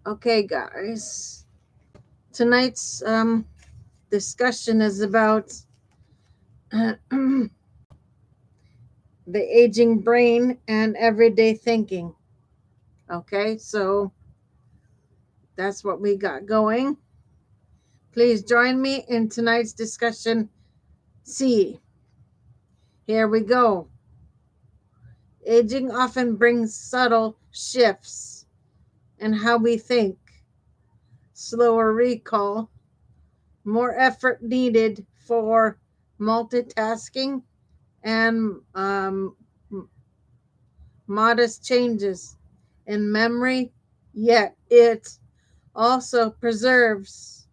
Okay, guys. Tonight's discussion is about the aging brain and everyday thinking. Okay, so that's what we got going. Please join me in tonight's discussion. C. Here we go. Aging often brings subtle shifts in how we think, slower recall, more effort needed for multitasking, and modest changes in memory, yet it also preserves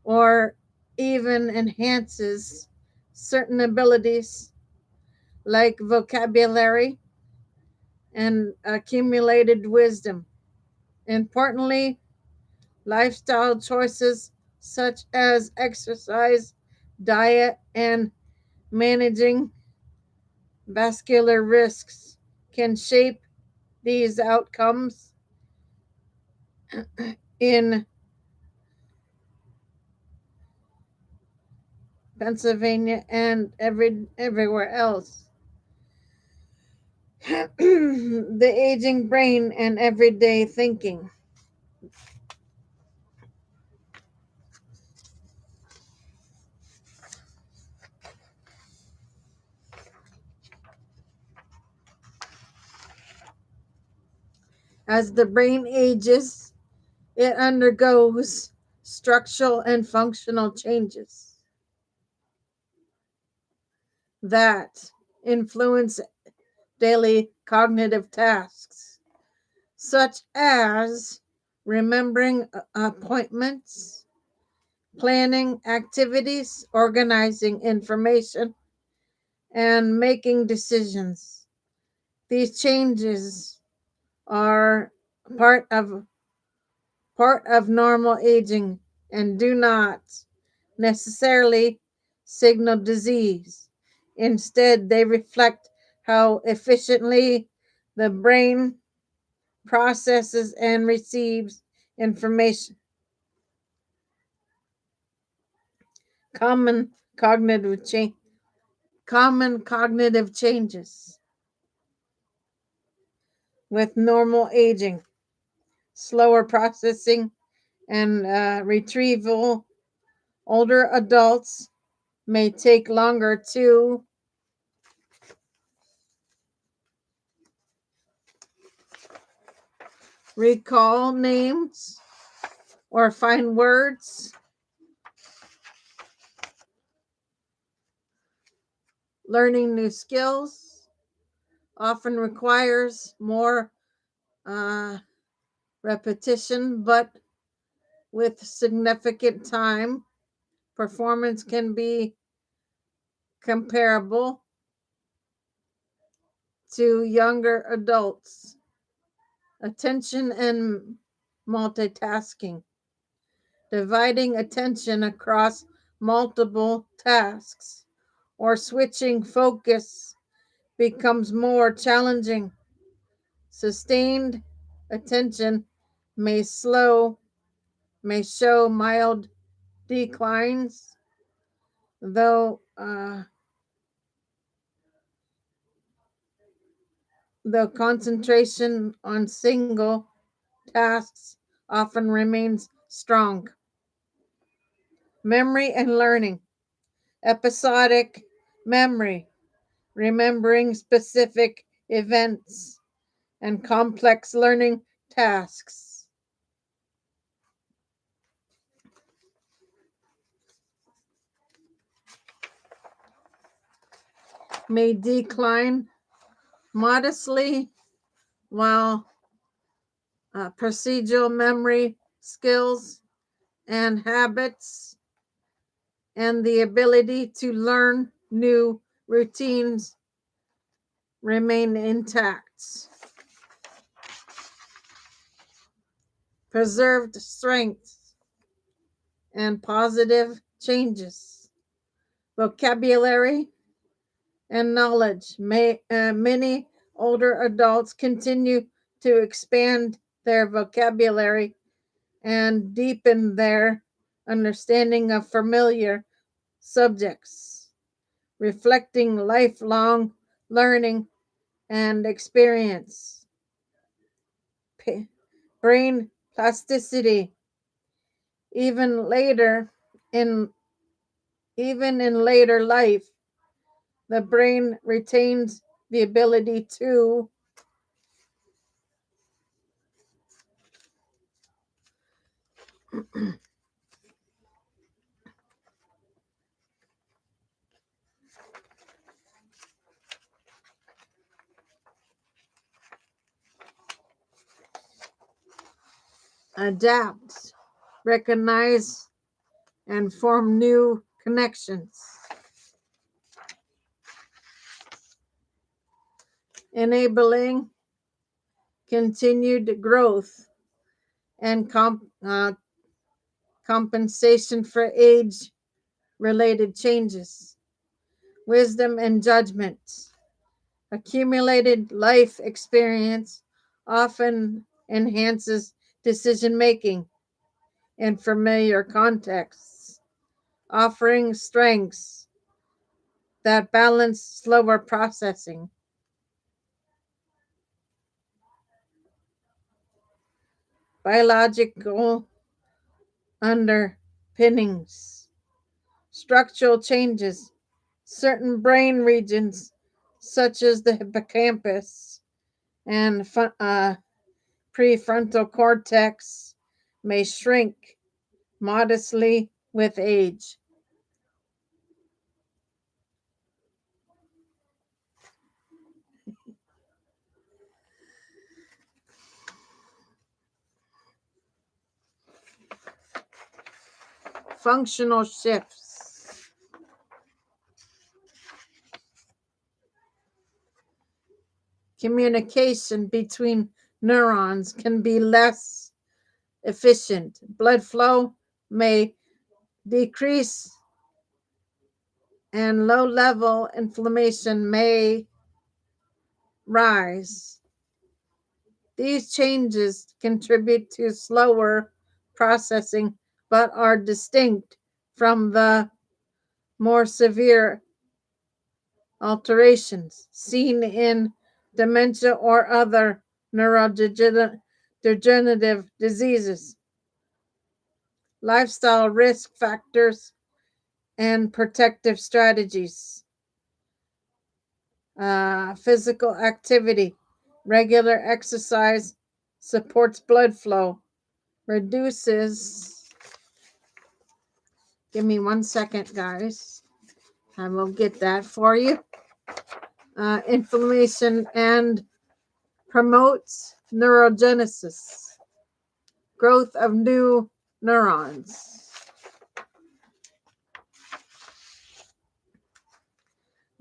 or even enhances certain abilities like vocabulary and accumulated wisdom. Importantly, lifestyle choices such as exercise, diet, and managing vascular risks can shape these outcomes in Pennsylvania and everywhere else. The aging brain and everyday thinking. As the brain ages, it undergoes structural and functional changes that influence daily cognitive tasks, such as remembering appointments, planning activities, organizing information, and making decisions. These changes are part of part of normal aging and do not necessarily signal disease. Instead, they reflect how efficiently the brain processes and receives information. Common cognitive change common cognitive changes with normal aging, slower processing and retrieval. Older adults may take longer to recall names or find words. Learning new skills often requires more uh, repetition, but with significant time, performance can be comparable to younger adults. Attention and multitasking. Dividing attention across multiple tasks or switching focus becomes more challenging. Sustained attention may slow, may show mild declines, though the concentration on single tasks often remains strong. Memory and learning. Episodic memory, remembering specific events and complex learning tasks. May decline modestly, while procedural memory skills and habits and the ability to learn new routines remain intact. Preserved strengths and positive changes. Vocabulary and knowledge. Many older adults continue to expand their vocabulary and deepen their understanding of familiar subjects, reflecting lifelong learning and experience. Brain plasticity. Even later in even in later life, the brain retains the ability to adapt, recognize, and form new connections, enabling continued growth and compensation for age related changes, wisdom and judgment. Accumulated life experience often enhances decision making in familiar contexts, offering strengths that balance slower processing. Biological underpinnings, structural changes, certain brain regions, such as the hippocampus and prefrontal cortex, may shrink modestly with age. Functional shifts. Communication between neurons can be less efficient. Blood flow may decrease, and low level inflammation may rise. These changes contribute to slower processing but are distinct from the more severe alterations seen in dementia or other neurodegenerative diseases. Lifestyle risk factors and protective strategies. Physical activity, regular exercise supports blood flow, reduces. Give me 1 second, guys. I will get that for you. Inflammation and promotes neurogenesis, growth of new neurons.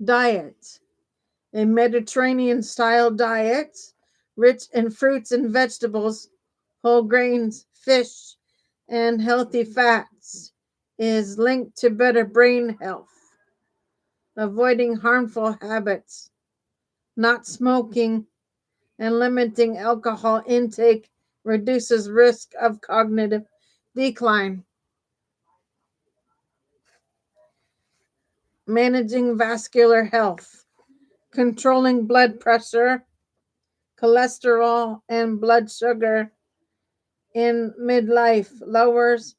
Diet. A Mediterranean style diet rich in fruits and vegetables, whole grains, fish, and healthy fats is linked to better brain health. Avoiding harmful habits, not smoking, and limiting alcohol intake reduces risk of cognitive decline. Managing vascular health, controlling blood pressure, cholesterol, and blood sugar in midlife lowers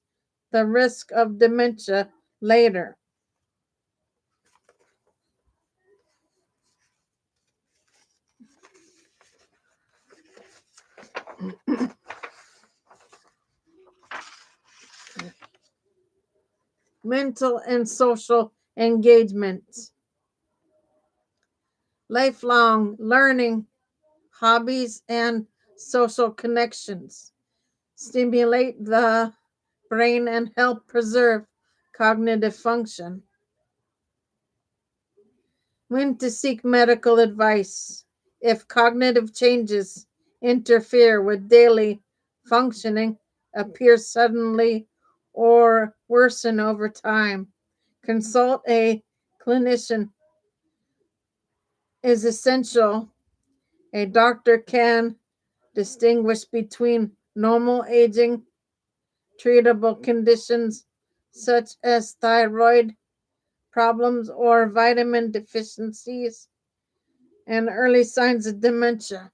the risk of dementia later. Mental and social engagement, lifelong learning, hobbies, and social connections stimulate the brain and help preserve cognitive function. When to seek medical advice if cognitive changes interfere with daily functioning, appear suddenly, or worsen over time. Consult a clinician is essential. A doctor can distinguish between normal aging treatable conditions such as thyroid problems or vitamin deficiencies, and early signs of dementia.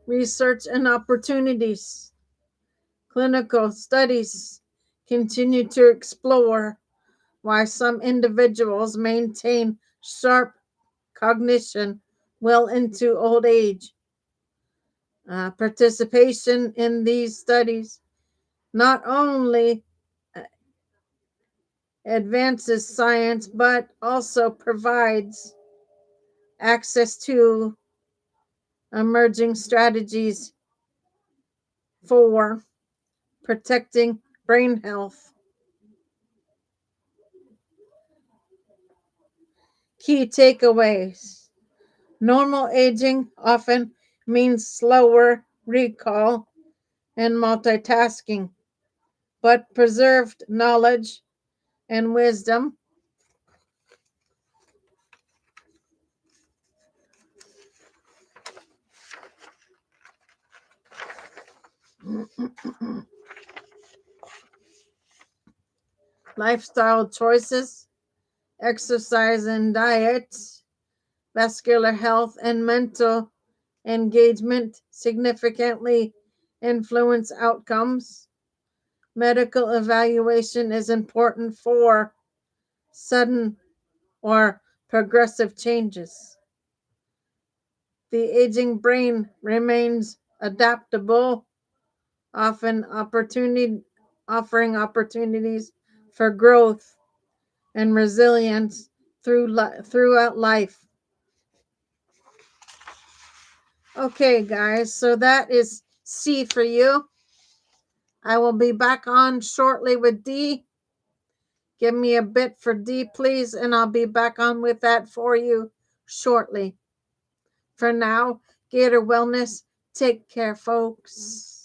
Research and opportunities. Clinical studies continue to explore why some individuals maintain sharp cognition well into old age. Participation in these studies not only advances science but also provides access to emerging strategies for protecting brain health. Key takeaways. Normal aging often means slower recall and multitasking, but preserved knowledge and wisdom. Lifestyle choices, exercise and diet, vascular health, and mental engagement significantly influence outcomes. Medical evaluation is important for sudden or progressive changes. The aging brain remains adaptable, often offering opportunities for growth and resilience throughout life. Okay, guys, so that is C for you. I will be back on shortly with D. Give me a bit for D, please, and I'll be back on with that for you shortly. For now, Gator Wellness, take care, folks.